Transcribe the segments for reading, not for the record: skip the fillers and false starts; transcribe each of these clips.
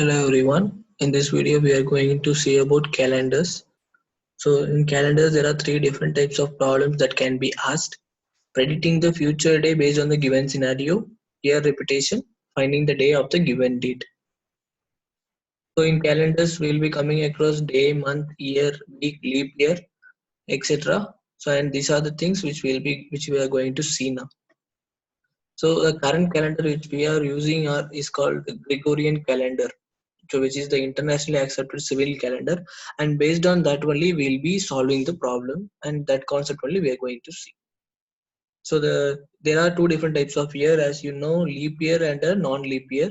Hello everyone. In this video we are going to see about calendars. So in calendars there are three different types of problems that can be asked. Predicting the future day based on the given scenario, year repetition, finding the day of the given date. So in calendars we will be coming across day, month, year, week, leap year, etc. So and these are the things which we are going to see now. So the current calendar which we are using is called Gregorian calendar. So which is the internationally accepted civil calendar, and based on that only we'll be solving the problem, and that concept only we are going to see. So there are two different types of year, as you know, leap year and a non-leap year.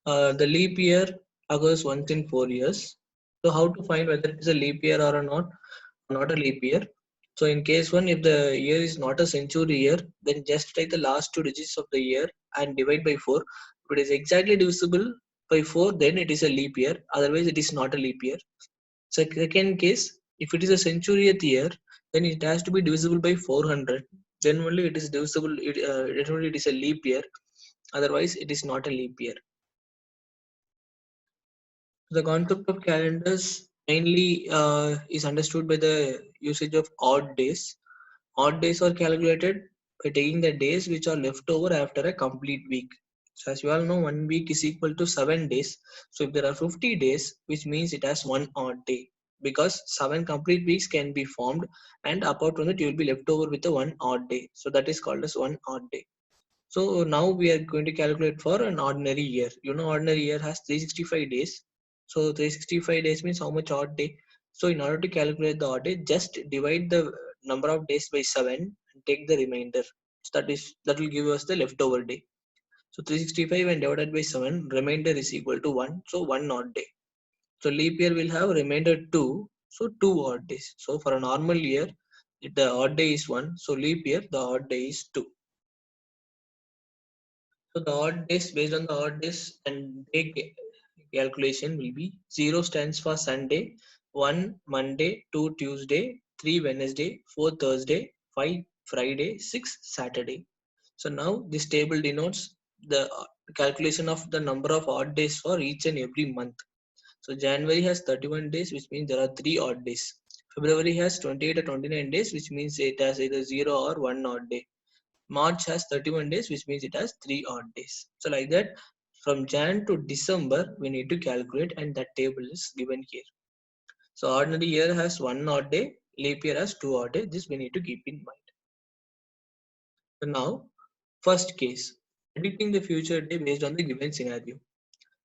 The leap year occurs once in 4 years. So how to find whether it is a leap year or not a leap year? So in case one, if the year is not a century year, then just take the last two digits of the year and divide by 4. If it is exactly divisible by 4, then it is a leap year. Otherwise, it is not a leap year. Second case, if it is a centurieth year, then it has to be divisible by 400. Then only it is divisible. Then only it is a leap year. Otherwise, it is not a leap year. The concept of calendars mainly is understood by the usage of odd days. Odd days are calculated by taking the days which are left over after a complete week. So as you all know, 1 week is equal to 7 days. So if there are 50 days, which means it has one odd day, because 7 complete weeks can be formed, and apart from that you will be left over with a one odd day. So that is called as one odd day. So now we are going to calculate for an ordinary year. You know, ordinary year has 365 days. So 365 days means how much odd day. So in order to calculate the odd day, just divide the number of days by 7 and take the remainder. So that will give us the leftover day. So 365 and divided by 7, remainder is equal to 1. So one odd day. So leap year will have remainder 2. So two odd days. So for a normal year, the odd day is 1. So leap year, the odd day is 2. So the odd days, based on the odd days and day calculation will be: 0 stands for Sunday, 1 Monday, 2 Tuesday, 3 Wednesday, 4 Thursday, 5 Friday, 6 Saturday. So now this table denotes the calculation of the number of odd days for each and every month. So January has 31 days, which means there are 3 odd days. February has 28 or 29 days, which means it has either 0 or 1 odd day. March has 31 days, which means it has 3 odd days. So like that, from Jan to December, we need to calculate, and that table is given here. So ordinary year has 1 odd day, leap year has 2 odd days. This we need to keep in mind. So now, first case, predicting the future day based on the given scenario.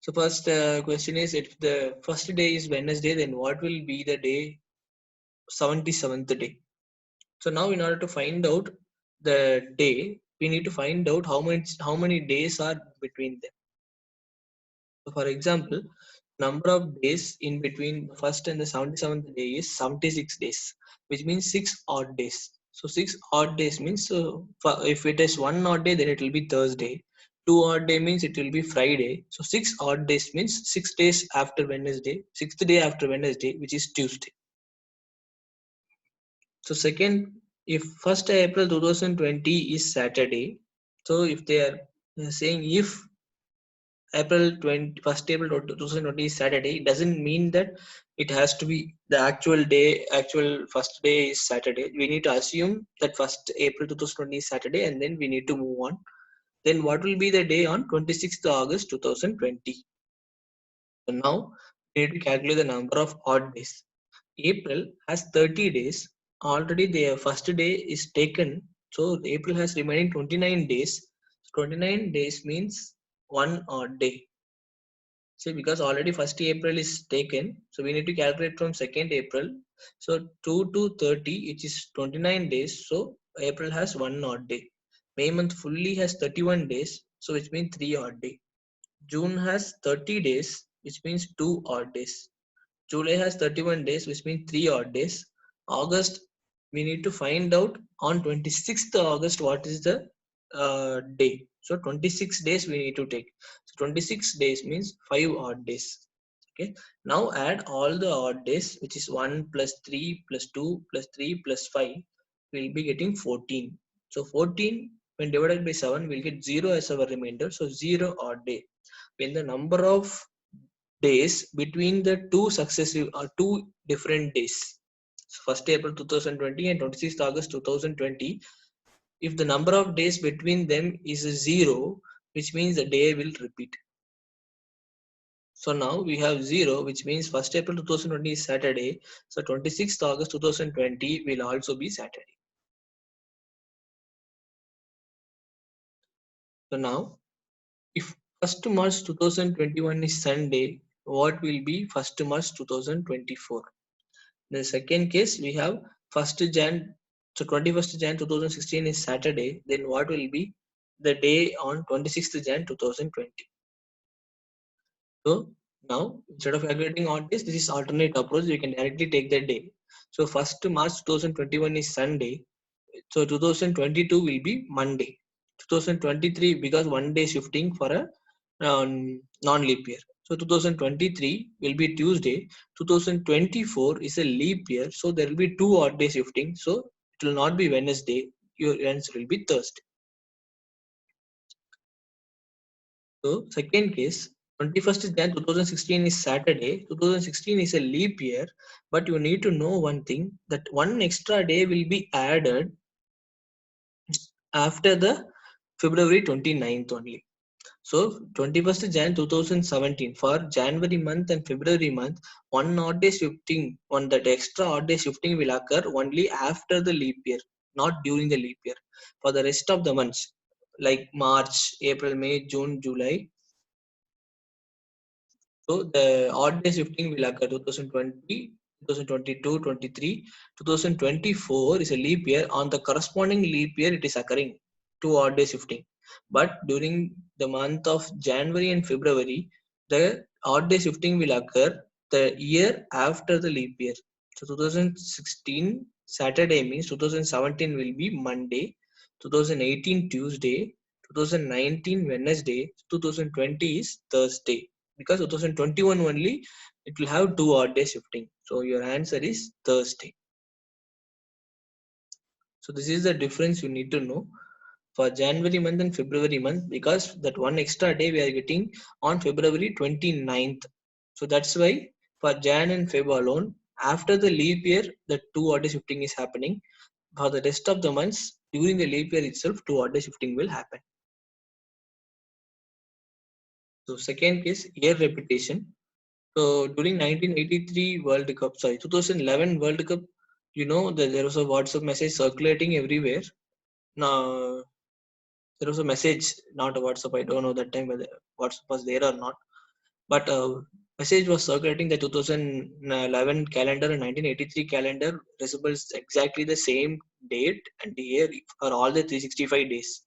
So first question is, if the first day is Wednesday, then what will be the day 77th day? So now in order to find out the day, we need to find out how many days are between them. So for example, number of days in between the first and the 77th day is 76 days, which means 6 odd days. So 6 odd days means, if it is one odd day, then it will be Thursday. 2 odd day means it will be Friday. So 6 odd days means 6 days after Wednesday, 6th day after Wednesday, which is Tuesday. So second, if 1st April 2020 is Saturday, so if they are saying if April 21st April 2020 is Saturday, it doesn't mean that it has to be the actual day, actual first day is Saturday. We need to assume that 1st April 2020 is Saturday, and then we need to move on. Then what will be the day on 26th August 2020? So now we need to calculate the number of odd days. April has 30 days. Already the first day is taken. So April has remaining 29 days. 29 days means one odd day. See, because already 1st April is taken, so we need to calculate from 2nd April. So 2 to 30, which is 29 days. So April has one odd day. May month fully has 31 days, so which means 3 odd day. June has 30 days, which means 2 odd days. July has 31 days, which means 3 odd days. August, we need to find out on 26th August what is the day. So 26 days we need to take. So 26 days means 5 odd days. Okay. Now add all the odd days, which is 1 plus 3 plus 2 plus 3 plus 5. We'll be getting 14. So 14 when divided by 7, we'll get 0 as our remainder. So 0 odd day. When the number of days between the two successive or two different days. So 1st April 2020 and 26th August 2020. If the number of days between them is 0, which means the day will repeat. So now we have 0, which means 1st April 2020 is Saturday. So 26th August 2020 will also be Saturday. So now, if 1st March 2021 is Sunday, what will be 1st March 2024? The second case, we have 1st Jan, so 21st Jan 2016 is Saturday, then what will be the day on 26th Jan 2020? So now, instead of calculating odd days, this is alternate approach, you can directly take the day. So 1st March 2021 is Sunday, so 2022 will be Monday. 2023, because one day shifting for a non-leap year. So 2023 will be Tuesday. 2024 is a leap year, so there will be two odd day shifting. So it will not be Wednesday. Your answer will be Thursday. So second case, 21st Jan 2016 is Saturday. 2016 is a leap year, but you need to know one thing, that one extra day will be added after the February 29th only. So 21st Jan 2017, for January month and February month, one odd day shifting, one that extra odd day shifting will occur only after the leap year, not during the leap year. For the rest of the months, like March, April, May, June, July, so the odd day shifting will occur 2020, 2022, 23, 2024 is a leap year. On the corresponding leap year, it is occurring two odd day shifting. But during the month of January and February, the odd day shifting will occur the year after the leap year. So 2016 Saturday means 2017 will be Monday, 2018 Tuesday, 2019 Wednesday, 2020 is Thursday, because 2021 only it will have two odd day shifting. So your answer is Thursday. So this is the difference you need to know for January month and February month, because that one extra day we are getting on February 29th. So that's why for Jan and Feb alone, after the leap year, the two odd day shifting is happening. For the rest of the months, during the leap year itself, two odd day shifting will happen. So second case, year repetition. So during 1983 World Cup, sorry, 2011 World Cup, you know that there was a WhatsApp message circulating everywhere. Now there was a message, not a WhatsApp. I don't know that time whether WhatsApp was there or not, but message was circulating the 2011 calendar and 1983 calendar resembles exactly the same date and year for all the 365 days,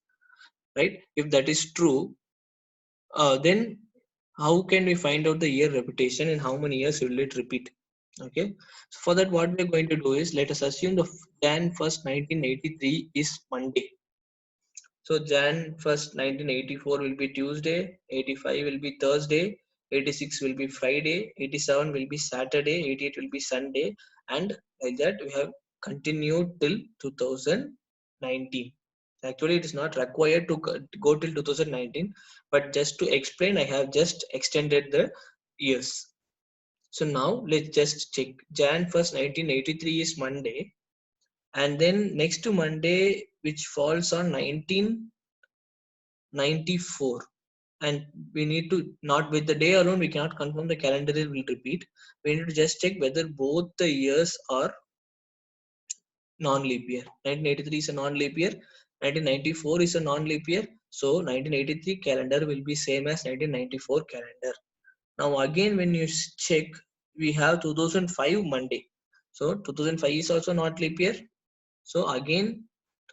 right? If that is true, then how can we find out the year repetition and how many years will it repeat? Okay, so for that, what we're going to do is, let us assume the Jan 1st 1983 is Monday. So Jan 1st 1984 will be Tuesday, 85 will be Thursday, 86 will be Friday, 87 will be Saturday, 88 will be Sunday, and like that we have continued till 2019. Actually, it is not required to go till 2019, but just to explain, I have just extended the years. So now let's just check. Jan 1st 1983 is Monday, and then next to Monday, which falls on 1994, and we need to, not with the day alone, we cannot confirm the calendar will repeat. We need to just check whether both the years are non-leap year. 1983 is a non-leap year, 1994 is a non-leap year, so 1983 calendar will be same as 1994 calendar. Now again, when you check, we have 2005 Monday, so 2005 is also not leap year, so again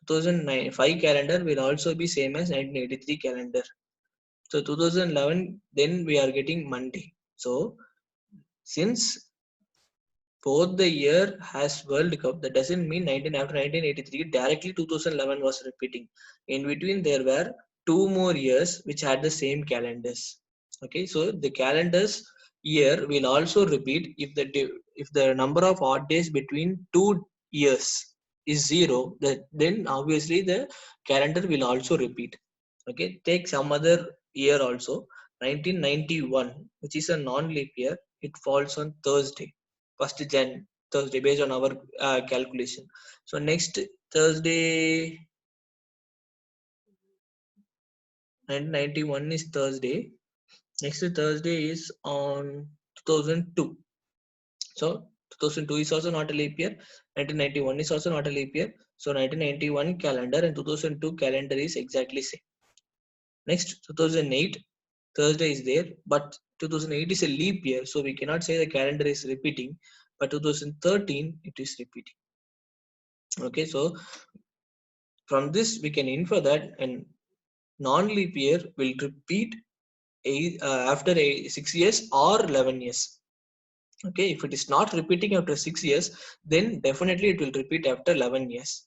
2005 calendar will also be same as 1983 calendar. So 2011, then we are getting Monday. So since both the year has World Cup, that doesn't mean 19 after 1983 directly 2011 was repeating. In between, there were two more years which had the same calendars. Okay, so the calendars year will also repeat if the number of odd days between two years is zero. Then obviously the calendar will also repeat. Okay, take some other year also. 1991, which is a non-leap year, it falls on Thursday, 1st Jan, Thursday, based on our calculation. So next Thursday, 1991 is Thursday. Next Thursday is on 2002. So 2002 is also not a leap year. 1991 is also not a leap year. So 1991 calendar and 2002 calendar is exactly same. Next 2008 Thursday is there, but 2008 is a leap year, so we cannot say the calendar is repeating. But 2013 it is repeating. Okay, so from this we can infer that a non-leap year will repeat after 6 years or 11 years. Okay, if it is not repeating after 6 years, then definitely it will repeat after 11 years.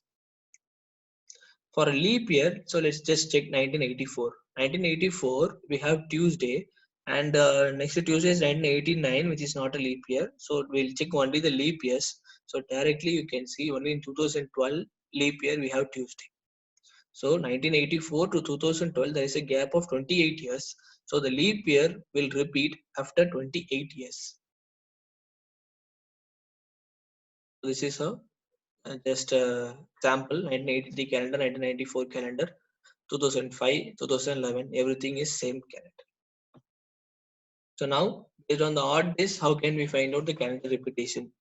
For a leap year, so let's just check 1984. 1984, we have Tuesday, and next Tuesday is 1989, which is not a leap year. So we'll check only the leap years. So directly you can see only in 2012 leap year we have Tuesday. So 1984 to 2012, there is a gap of 28 years. So the leap year will repeat after 28 years. This is a just a sample. 1983 calendar, 1994 calendar, 2005, 2011, everything is same calendar. So now, based on the odd days, how can we find out the calendar repetition?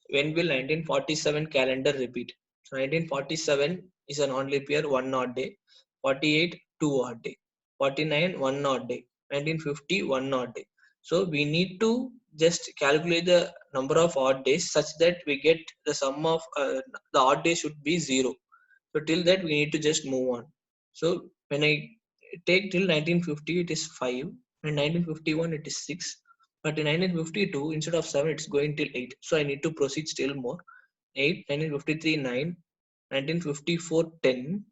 When will 1947 calendar repeat? So 1947 is a non-leap year, 1 odd day. 48, 2 odd day. 49, 1 odd day. 1950, 1 odd day. So we need to just calculate the number of odd days such that we get the sum of the odd days should be 0. So till that we need to just move on. So when I take till 1950, it is 5. In 1951, it is 6. But in 1952, instead of 7, it's going till 8. So I need to proceed still more. 8, 1953, 9, 1954, 10,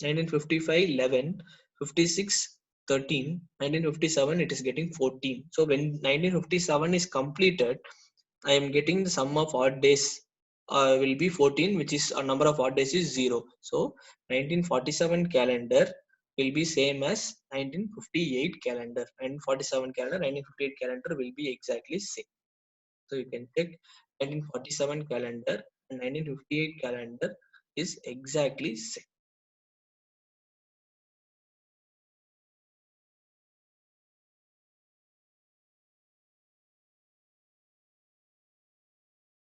1955, 11, 56, 13, 1957, it is getting 14. So when 1957 is completed, I am getting the sum of odd days will be 14, which is a number of odd days is 0. So 1947 calendar will be same as 1958 calendar. 1947 calendar, 1958 calendar will be exactly same. So you can check 1947 calendar and 1958 calendar is exactly same.